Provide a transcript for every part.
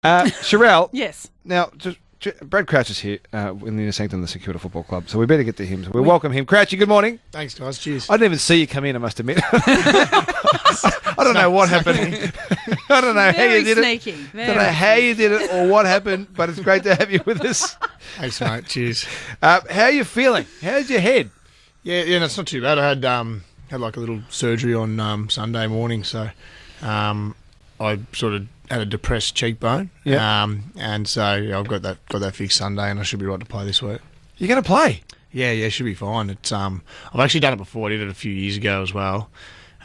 Sherelle. Yes. Now, Brad Crouch is here in the Sanctum, the Kilda Football Club, so we better get to him. So we welcome him. Crouchy, good morning. Thanks, guys. Cheers. I didn't even see you come in, I must admit. I don't know what happened. I don't know how you did sneaky. it. I don't know how you did it or what happened, but it's great to have you with us. Thanks, mate. Cheers. How are you feeling? How's your head? Yeah, no, it's not too bad. I had like a little surgery on Sunday morning, so I sort of had a depressed cheekbone. Yeah. And so I've got that fixed Sunday, and I should be right to play this week. You're going to play? Yeah, should be fine. It's I've actually done it before. I did it a few years ago as well.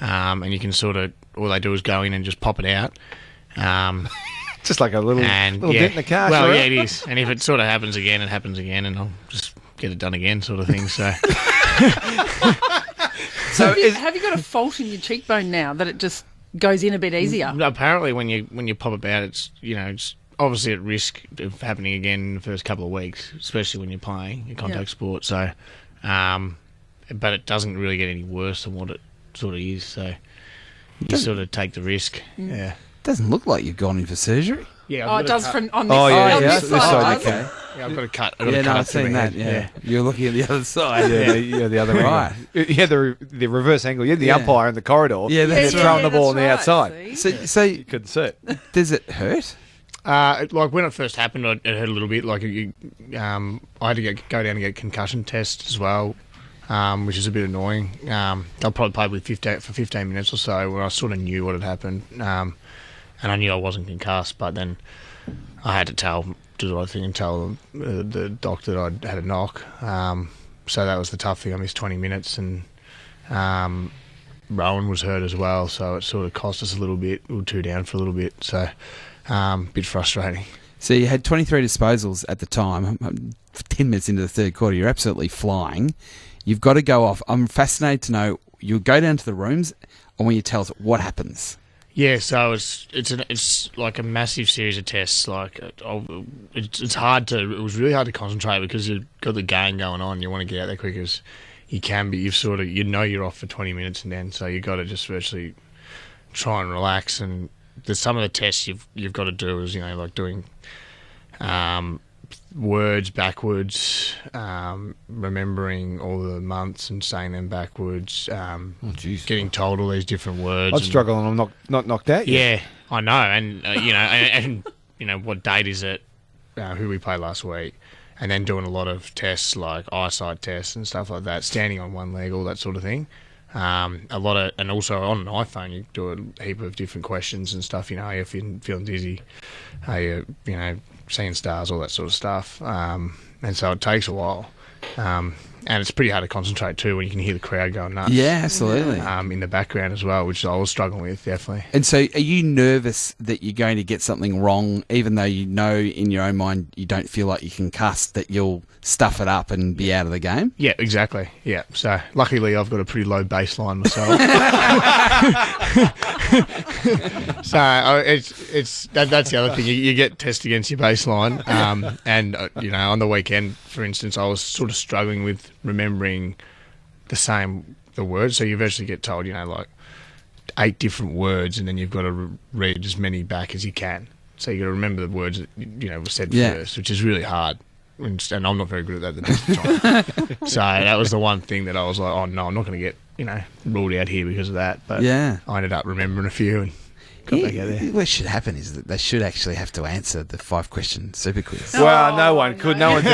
And you can sort of, all they do is go in and just pop it out. Just like a little dent in the car. Well, sure. yeah, it is. And if it sort of happens again, it happens again, and I'll just get it done again, sort of thing. So, have you got a fault in your cheekbone now that it just goes in a bit easier? Apparently, when you pop it out, it's obviously at risk of happening again in the first couple of weeks, especially when you're playing a contact sport. So, but it doesn't really get any worse than what it sort of is. So you sort of take the risk. Yeah. Doesn't look like you've gone in for surgery. Yeah. It does from on this side. on this side. Okay. Yeah, I've got a cut. I've seen that. Yeah. You're looking at the other side. Yeah, the other Right. angle. Yeah, the reverse angle. You had the umpire in the corridor. Yeah, that's throwing the ball on the right, outside. see? So You couldn't see it. does it hurt? Like when it first happened, it hurt a little bit. Like I had to go down and get a concussion test as well, which is a bit annoying. I probably played with 15 minutes or so where I sort of knew what had happened, and I knew I wasn't concussed. But then I had to do the right thing and tell the doctor that I'd had a knock. So that was the tough thing. I missed 20 minutes, and Rowan was hurt as well, so it sort of cost us a little bit. We were 2 down for a little bit, so a bit frustrating. So you had 23 disposals at the time. 10 minutes into the third quarter, you're absolutely flying. You've got to go off. I'm fascinated to know, you'll go down to the rooms, and when you tell us what happens. Yeah, so it's like a massive series of tests. Like it's hard to. It was really hard to concentrate because you've got the game going on. You want to get out there quick as you can, but you're off for 20 minutes and then, so you've got to just virtually try and relax. And some of the tests you've got to do is like doing words backwards, remembering all the months and saying them backwards, getting told all these different words. I'd struggle and I'm not knocked out yet. Yeah, I know, and and what date is it? Who we played last week, and then doing a lot of tests like eyesight tests and stuff like that, standing on one leg, all that sort of thing. And also on an iPhone you do a heap of different questions and stuff. Are you feeling dizzy? Are you seeing stars, all that sort of stuff. And so it takes a while. And it's pretty hard to concentrate too when you can hear the crowd going nuts. Yeah, absolutely. In the background as well, which I was struggling with, definitely. And so are you nervous that you're going to get something wrong, even though you know in your own mind you don't feel like you can cuss, that you'll stuff it up and be out of the game? Yeah, exactly. Yeah. So luckily I've got a pretty low baseline myself. So that's the other thing. You get tested against your baseline. And on the weekend, for instance, I was sort of struggling with remembering the words. So you eventually get told, like 8 different words, and then you've got to read as many back as you can. So you got to remember the words that were said first, which is really hard. And I'm not very good at that the best of the time. So that was the one thing that I was like, oh no, I'm not going to get ruled out here because of that. But I ended up remembering a few and got back out there. What should happen is that they should actually have to answer the 5-question super quiz. Well, no one could. No one's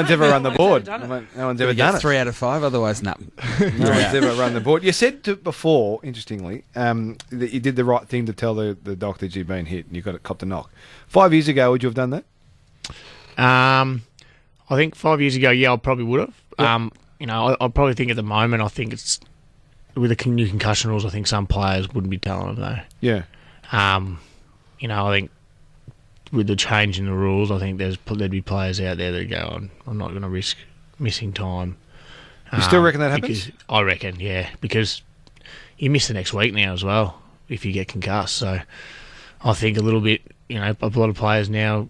ever run the board. No one's ever done it. 3 out of 5, otherwise no. No one's ever run the board. You said before, interestingly, that you did the right thing to tell the doctor you'd been hit and you copped a knock. 5 years ago, would you have done that? I think 5 years ago, I probably would have. Yep. I probably think at the moment, I think it's with the new concussion rules. I think some players wouldn't be telling them though. Yeah. I think with the change in the rules, I think there'd be players out there that go, I'm not going to risk missing time. You still reckon that happens? I reckon, yeah, because you miss the next week now as well if you get concussed. So I think a little bit, a lot of players now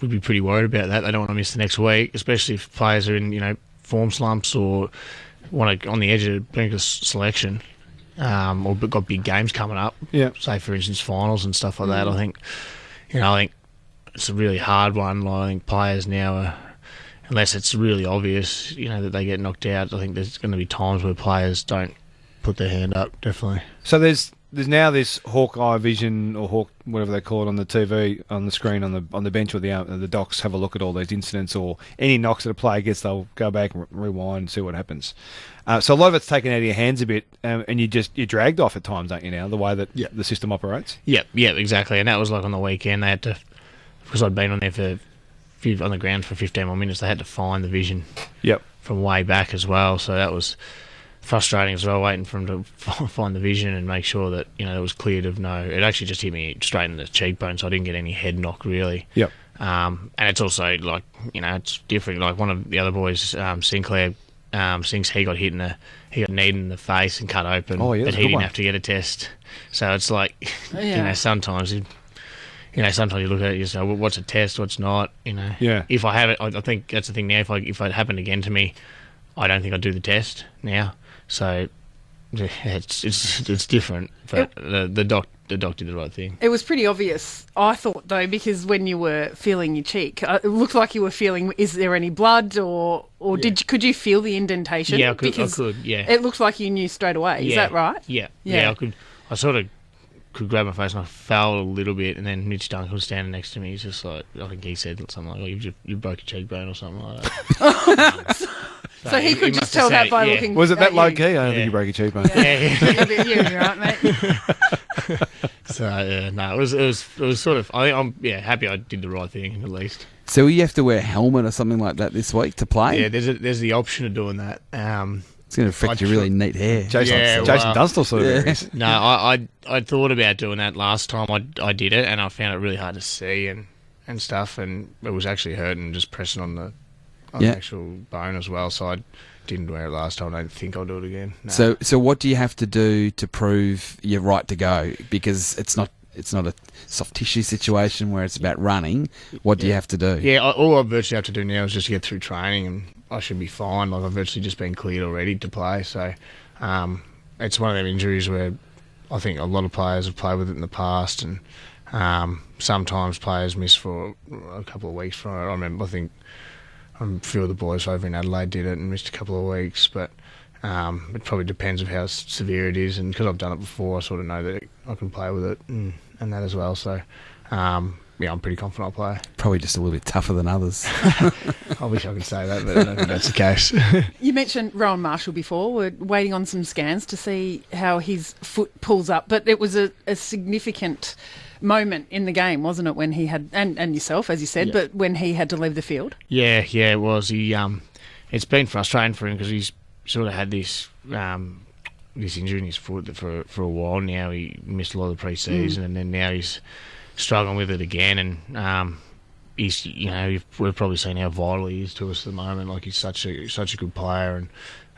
would be pretty worried about that. They don't want to miss the next week, especially if players are in, form slumps or want to on the edge of being a selection, or got big games coming up. Yeah. Say for instance finals and stuff like that. I think it's a really hard one. Like, I think players now are, unless it's really obvious, that they get knocked out, I think there's going to be times where players don't put their hand up, definitely. So there's now this Hawkeye vision or Hawk, whatever they call it, on the TV, on the screen, on the bench, where the docs have a look at all these incidents or any knocks that a player gets. They'll go back and rewind and see what happens. So a lot of it's taken out of your hands a bit, and you're dragged off at times, aren't you? Now the way that the system operates. Yeah, exactly. And that was like on the weekend. They had to, because I'd been on there on the ground for 15 more minutes. They had to find the vision. Yep. From way back as well. So that was frustrating as well, waiting for him to find the vision and make sure that it was cleared of no. It actually just hit me straight in the cheekbone, so I didn't get any head knock really. Yep. And it's also like it's different. Like one of the other boys, Sinclair, Sinks, he got kneed in the face and cut open, but he didn't have to get a test. So it's like sometimes you look at it, you say, well, what's a test, what's not, Yeah. If I have it, I think that's the thing now, if it happened again to me, I don't think I'd do the test now. So it's different, but the doc did the right thing. It was pretty obvious, I thought, though, because when you were feeling your cheek, it looked like you were feeling, is there any blood, or could you feel the indentation? Yeah, I could, yeah. It looked like you knew straight away, is that right? Yeah, I sort of could grab my face and I fell a little bit, and then Mitch Duncan was standing next to me. He's just like, I think he said something like, oh, you broke your cheekbone or something like that. So he could just tell that by looking. Was it that low key? I don't Yeah. think you broke your cheekbone. You're right, mate. So it was sort of. I'm happy I did the right thing at least. So will you have to wear a helmet or something like that this week to play? Yeah, there's the option of doing that. It's going to affect your really neat hair. Jason Dunstall sort of areas. No, I thought about doing that last time I did it, and I found it really hard to see and stuff, and it was actually hurting just pressing on the actual bone as well. So I didn't wear it last time. I don't think I'll do it again. No. So what do you have to do to prove you're right to go? Because it's not a soft tissue situation where it's about running. What do you have to do? Yeah, all I virtually have to do now is just get through training, and I should be fine. Like, I've virtually just been cleared already to play. So it's one of them injuries where I think a lot of players have played with it in the past, and sometimes players miss for a couple of weeks from it. I remember, I think a few of the boys over in Adelaide did it and missed a couple of weeks, but it probably depends on how severe it is, and because I've done it before, I sort of know that I can play with it and that as well. So I'm pretty confident I'll play. Probably just a little bit tougher than others. I wish I could say that, but I don't think that's the case. You mentioned Rowan Marshall before. We're waiting on some scans to see how his foot pulls up, but it was a significant moment in the game, wasn't it, when he had, and yourself, as you said, but when he had to leave the field? Yeah, it was. He it's been frustrating for him because he's sort of had this injury in his foot for a while now. He missed a lot of the pre-season, and then now he's struggling with it again, and he's, we've probably seen how vital he is to us at the moment. Like, he's such a good player,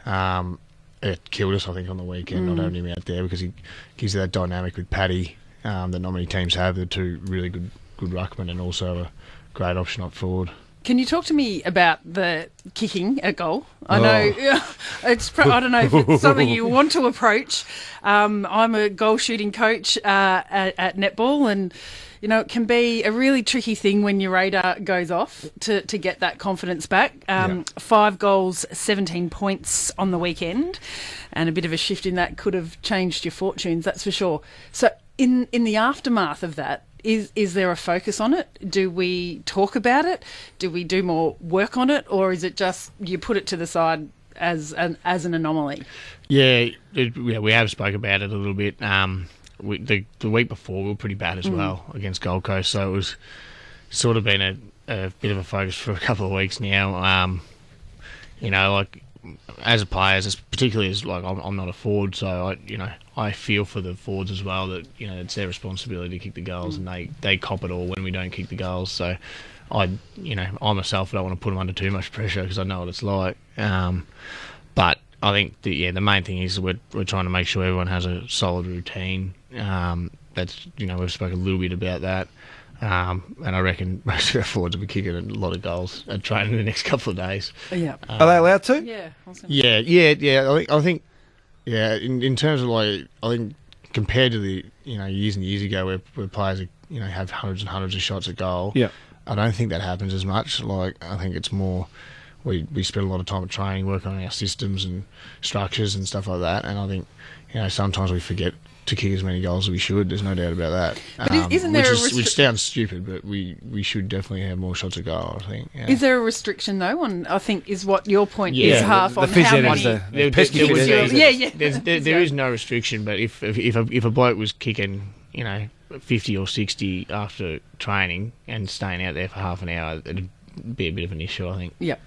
and it killed us, I think, on the weekend not having him out there, because he gives you that dynamic with Paddy that not many teams have. They're two really good ruckmen, and also a great option up forward. Can you talk to me about the kicking at goal? I know I don't know if it's something you want to approach. I'm a goal shooting coach at netball, and it can be a really tricky thing when your radar goes off to get that confidence back. 5 goals, 17 points on the weekend, and a bit of a shift in that could have changed your fortunes, that's for sure. So in the aftermath of that, is there a focus on it? Do we talk about it? Do we do more work on it? Or is it just you put it to the side as an anomaly? Yeah, we have spoke about it a little bit. The week before we were pretty bad as well against Gold Coast, so it was sort of been a bit of a focus for a couple of weeks now. Like, as a player, particularly as like I'm not a forward, so I feel for the forwards as well, that it's their responsibility to kick the goals, and they cop it all when we don't kick the goals. So I myself don't want to put them under too much pressure, because I know what it's like. But I think the main thing is we're trying to make sure everyone has a solid routine. That's we've spoken a little bit about that. And I reckon most of our forwards will be kicking a lot of goals at training in the next couple of days. Yeah. Are they allowed to? Yeah. I think in terms of, like, I think compared to the years and years ago where players have hundreds and hundreds of shots at goal. Yeah. I don't think that happens as much. Like, I think it's more we spend a lot of time at training working on our systems and structures and stuff like that. And I think sometimes we forget to kick as many goals as we should. There's no doubt about that. But isn't there which sounds stupid, but we should definitely have more shots at goal, I think. Yeah. Is there a restriction though? On I think is what your point Yeah. is half The on phys how ed many. is the There- pesky there was- phys ed. Yeah. There is no restriction, but if a bloke was kicking 50 or 60 after training and staying out there for half an hour, it'd be a bit of an issue, I think. Yep.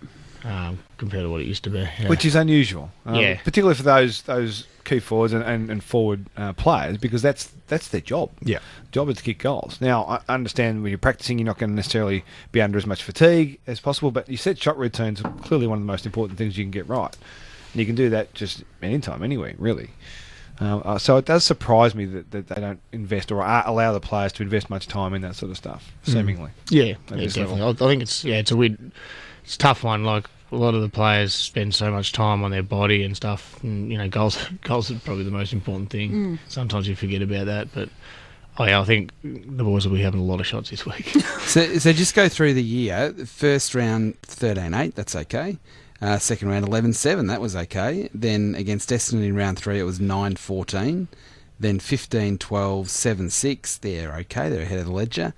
Compared to what it used to be. Yeah. Which is unusual, Yeah. particularly for those key forwards and forward players, because that's their job. Yeah. Job is to kick goals. Now, I understand when you're practicing, you're not going to necessarily be under as much fatigue as possible, but you set shot routines are clearly one of the most important things you can get right. And you can do that just anytime, anywhere, really. So it does surprise me that they don't invest or allow the players to invest much time in that sort of stuff, seemingly. Yeah, At this definitely. level. I think it's a weird, it's a tough one. Like, a lot of the players spend so much time on their body and stuff. And, goals are probably the most important thing. Sometimes you forget about that, but I think the boys will be having a lot of shots this week. So just go through the year. First round 13-8, that's okay. Second round 11-7, that was okay. Then against Essendon in round 3 it was 9-14. Then 15-12, 7-6, they're okay, they're ahead of the ledger.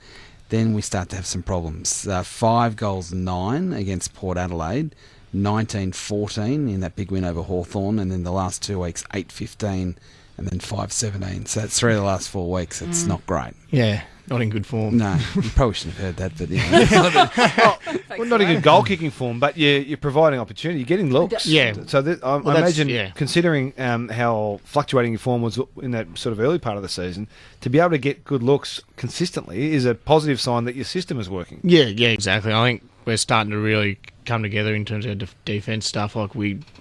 Then we start to have some problems. 5 goals 9 against Port Adelaide, 19-14 in that big win over Hawthorn, and then the last 2 weeks 8-15 and then 5-17. So that's 3 of the last 4 weeks. It's not great. Yeah, not in good form. No, you probably shouldn't have heard that, but Well, not a good goal kicking form, but you're providing opportunity. You're getting looks. Yeah. So I that's- imagine, yeah. considering how fluctuating your form was in that sort of early part of the season, to be able to get good looks consistently is a positive sign that your system is working. Yeah, exactly. I think we're starting to really come together in terms of defence stuff. Like,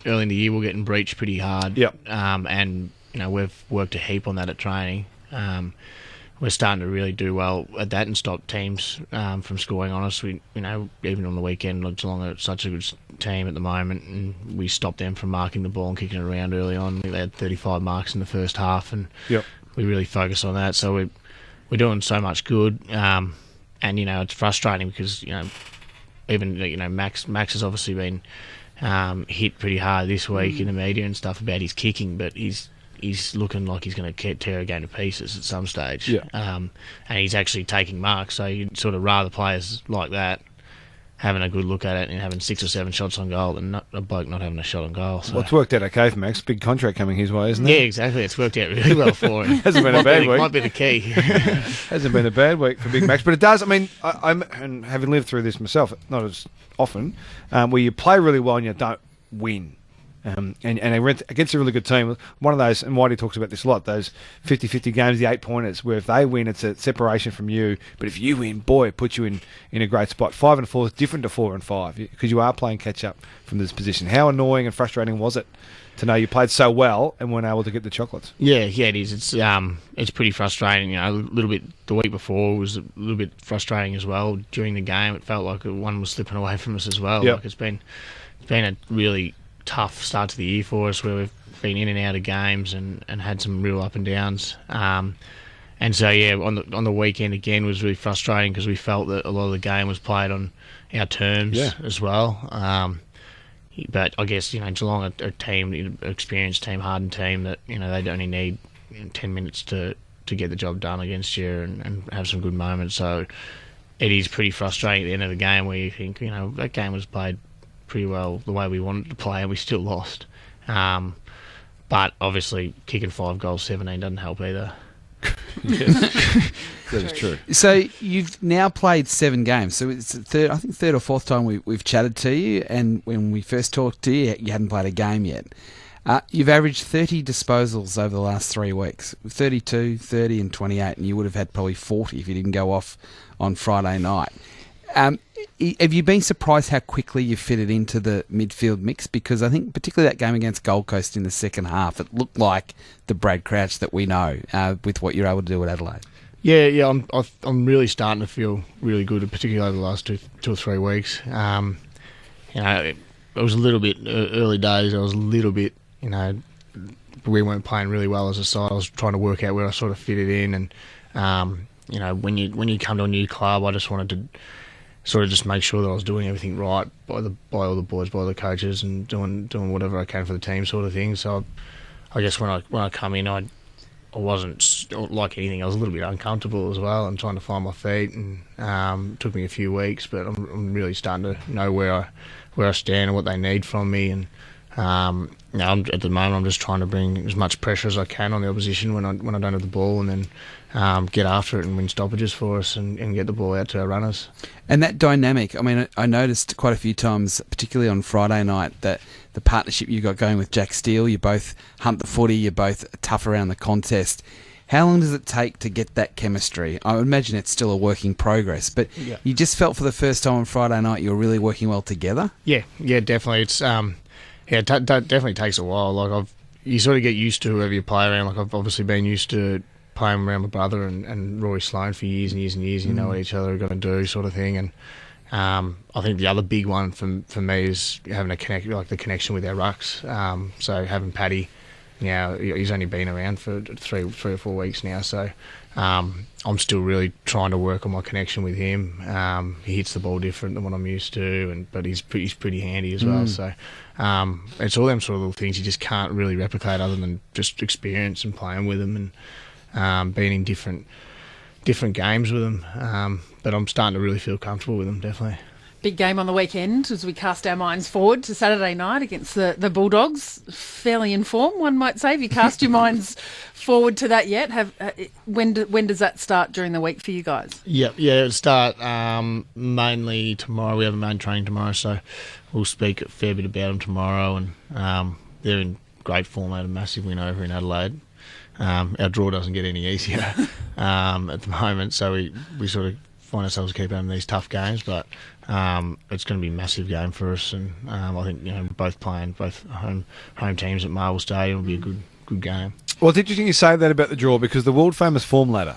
early in the year, we're getting breached pretty hard. Yep. And we've worked a heap on that at training. We're starting to really do well at that and stop teams from scoring on us. We, even on the weekend, Geelong are such a good team at the moment, and we stopped them from marking the ball and kicking it around early on. I think they had 35 marks in the first half, and Yep. we really focus on that. So we're doing so much good, and it's frustrating because even Max has obviously been hit pretty hard this week in the media and stuff about his kicking, but he's looking like he's going to tear a game to pieces at some stage. Yeah. And he's actually taking marks, so you'd sort of rather players like that having a good look at it and having 6 or 7 shots on goal than a bloke not having a shot on goal. So. Well, it's worked out okay for Max. Big contract coming his way, isn't Yeah, it? exactly. It's worked out really well for him. Hasn't been a bad week. Might be the key. Hasn't been a bad week for Big Max, but it does. I mean, I'm and having lived through this myself, not as often, where you play really well and you don't win. And against a really good team, one of those, and Whitey talks about this a lot, those 50-50 games, the 8-pointers, where if they win, it's a separation from you. But if you win, boy, it puts you in a great spot. 5 and 4 is different to 4 and 5 because you are playing catch-up from this position. How annoying and frustrating was it to know you played so well and weren't able to get the chocolates? Yeah, it is. It's pretty frustrating. A little bit the week before was a little bit frustrating as well. During the game, it felt like one was slipping away from us as well. Yep. Like it's been a really tough start to the year for us, where we've been in and out of games and had some real up and downs. And so on the weekend again was really frustrating because we felt that a lot of the game was played on our terms as well. But I guess Geelong are a team, an experienced team, hardened team that they only need 10 minutes to get the job done against you and have some good moments. So it is pretty frustrating at the end of the game where you think that game was played pretty well the way we wanted to play and we still lost. But obviously kicking 5 goals 17 doesn't help either. That is true. So you've now played 7 games. So it's the third or fourth time we've chatted to you, and when we first talked to you, you hadn't played a game yet. You've averaged 30 disposals over the last 3 weeks, 32, 30 and 28, and you would have had probably 40 if you didn't go off on Friday night. Have you been surprised how quickly you fitted into the midfield mix? Because I think particularly that game against Gold Coast in the second half, it looked like the Brad Crouch that we know with what you're able to do at Adelaide. Yeah, I'm really starting to feel really good, particularly over the last 2 or 3 weeks. It was a little bit early days. I was a little bit, we weren't playing really well as a side. I was trying to work out where I sort of fitted in, and when you come to a new club, I just wanted to sort of just make sure that I was doing everything right by all the boys, by the coaches, and doing whatever I can for the team, sort of thing. So I guess when I come in, I wasn't like anything. I was a little bit uncomfortable as well, and trying to find my feet, and it took me a few weeks, but I'm really starting to know where I stand and what they need from me, and at the moment I'm just trying to bring as much pressure as I can on the opposition when I don't have the ball, and then get after it and win stoppages for us, and get the ball out to our runners. And that dynamic, I mean, I noticed quite a few times, particularly on Friday night, that the partnership you got going with Jack Steele, you both hunt the footy, you're both tough around the contest. How long does it take to get that chemistry? I would imagine it's still a work in progress, but you just felt for the first time on Friday night you were really working well together? Yeah, definitely. It's it definitely takes a while. Like you sort of get used to whoever you play around. Like I've obviously been used to playing around my brother and Rory Sloane for years and years and years. You know what each other are going to do, sort of thing. And I think the other big one for me is having the connection with our rucks. So having Paddy, he's only been around for three or 4 weeks now. So I'm still really trying to work on my connection with him. He hits the ball different than what I'm used to, but he's pretty handy as well. So it's all them sort of little things you just can't really replicate other than just experience and playing with them and being in different games with them. But I'm starting to really feel comfortable with them, definitely. Big game on the weekend as we cast our minds forward to Saturday night against the Bulldogs. Fairly in form, one might say. Have you cast your minds forward to that yet? When does that start during the week for you guys? Yeah, it'll start mainly tomorrow. We have a main training tomorrow, so we'll speak a fair bit about them tomorrow. And they're in great form. They had a massive win over in Adelaide. Our draw doesn't get any easier at the moment, so we sort of find ourselves keeping them in these tough games, but it's going to be a massive game for us, and I think both home teams at Marvel Stadium will be a good game. Well, it's interesting you say that about the draw, because the world famous form ladder,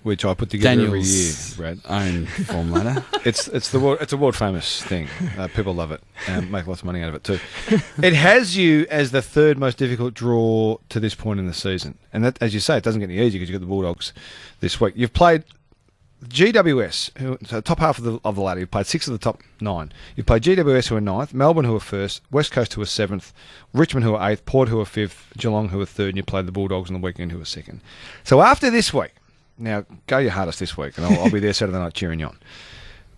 which I put together every year, Brad. Own form ladder. It's a world famous thing. People love it and make lots of money out of it too. It has you as the third most difficult draw to this point in the season, and that, as you say, it doesn't get any easier because you've got the Bulldogs this week. You've played GWS, so top half of the ladder. You've played 6 of the top 9. You've played GWS, who are 9th, Melbourne, who are 1st, West Coast, who are 7th, Richmond, who are 8th, Port, who are 5th, Geelong, who are 3rd, and you played the Bulldogs on the weekend, who are 2nd. So after this week, now go your hardest this week, and I'll be there Saturday night cheering you on.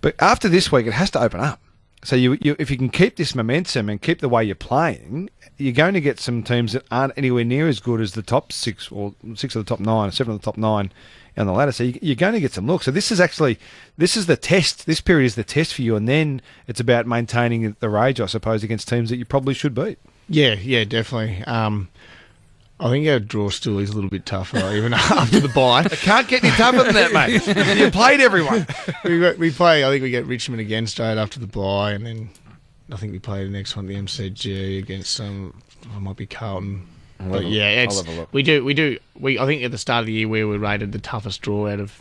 But after this week, it has to open up. So you if you can keep this momentum and keep the way you're playing, you're going to get some teams that aren't anywhere near as good as the top 6 or 6 of the top 9 or 7 of the top 9 on the ladder. So you're going to get some looks. So this is the test. This period is the test for you, and then it's about maintaining the rage, I suppose, against teams that you probably should beat. Yeah, definitely. I think our draw still is a little bit tougher, even after the bye. It can't get any tougher than that, mate. You played everyone. We play. I think we get Richmond again straight after the bye, and then I think we play the next one, the MCG, against some. It might be Carlton. But yeah, we do. I think at the start of the year we were rated the toughest draw out of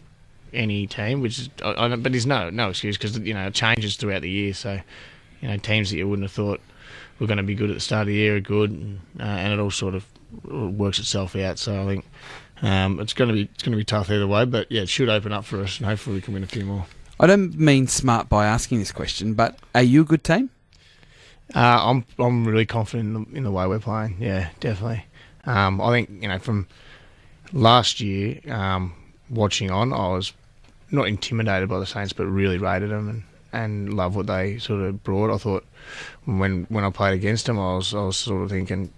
any team, which is, but there's no excuse, because it changes throughout the year. So teams that you wouldn't have thought were going to be good at the start of the year are good, and it all sort of works itself out. So I think it's going to be tough either way. But yeah, it should open up for us, and hopefully we can win a few more. I don't mean smart by asking this question, but are you a good team? I'm really confident in the way we're playing. Yeah, definitely. I think from last year, watching on, I was not intimidated by the Saints, but really rated them and love what they sort of brought. I thought when I played against them, I was sort of thinking,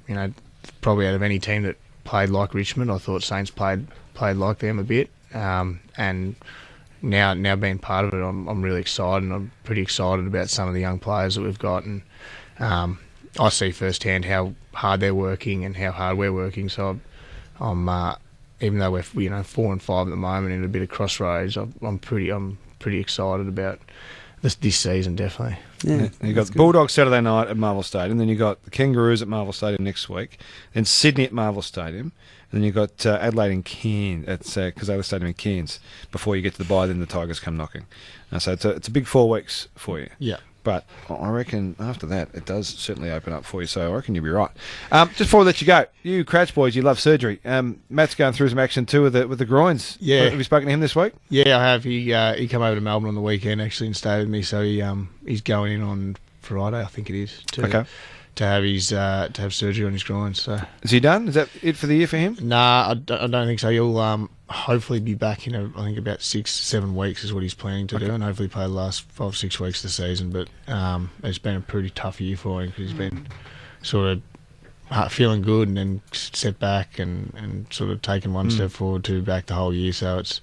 probably out of any team that played like Richmond, I thought Saints played like them a bit. And now being part of it, I'm really excited, and I'm pretty excited about some of the young players that we've got, and I see firsthand how hard they're working and how hard we're working. So I'm even though we're 4 and 5 at the moment in a bit of crossroads, I'm pretty excited about this season, definitely. Yeah, you got the Bulldogs Saturday night at Marvel Stadium, then you got the Kangaroos at Marvel Stadium next week, then Sydney at Marvel Stadium, and then you got Adelaide and Cairns at Kazala Stadium in Cairns before you get to the bye. Then the Tigers come knocking. So it's a big 4 weeks for you. Yeah. But I reckon after that, it does certainly open up for you. So I reckon you'll be right. Just before we let you go, you Crouch boys, you love surgery. Matt's going through some action too with the groins. Yeah. Have you spoken to him this week? Yeah, I have. He came over to Melbourne on the weekend actually and stayed with me. So he's going in on Friday, I think it is. To have surgery on his groin. So is he done? Is that it for the year for him? Nah, I don't think so. He'll hopefully be back in I think about 6-7 weeks is what he's planning to do, and hopefully play the last 5-6 weeks of the season. But it's been a pretty tough year for him because he's been sort of feeling good and then set back and sort of taken one step forward, two back the whole year. So it's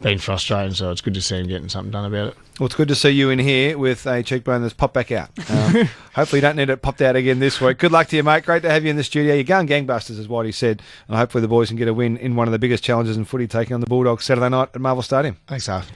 been frustrating. So it's good to see him getting something done about it. Well, it's good to see you in here with a cheekbone that's popped back out. Hopefully you don't need it popped out again this week. Good luck to you, mate. Great to have you in the studio. You're going gangbusters, is what he said. And hopefully the boys can get a win in one of the biggest challenges in footy, taking on the Bulldogs Saturday night at Marvel Stadium. Thanks, Arthur.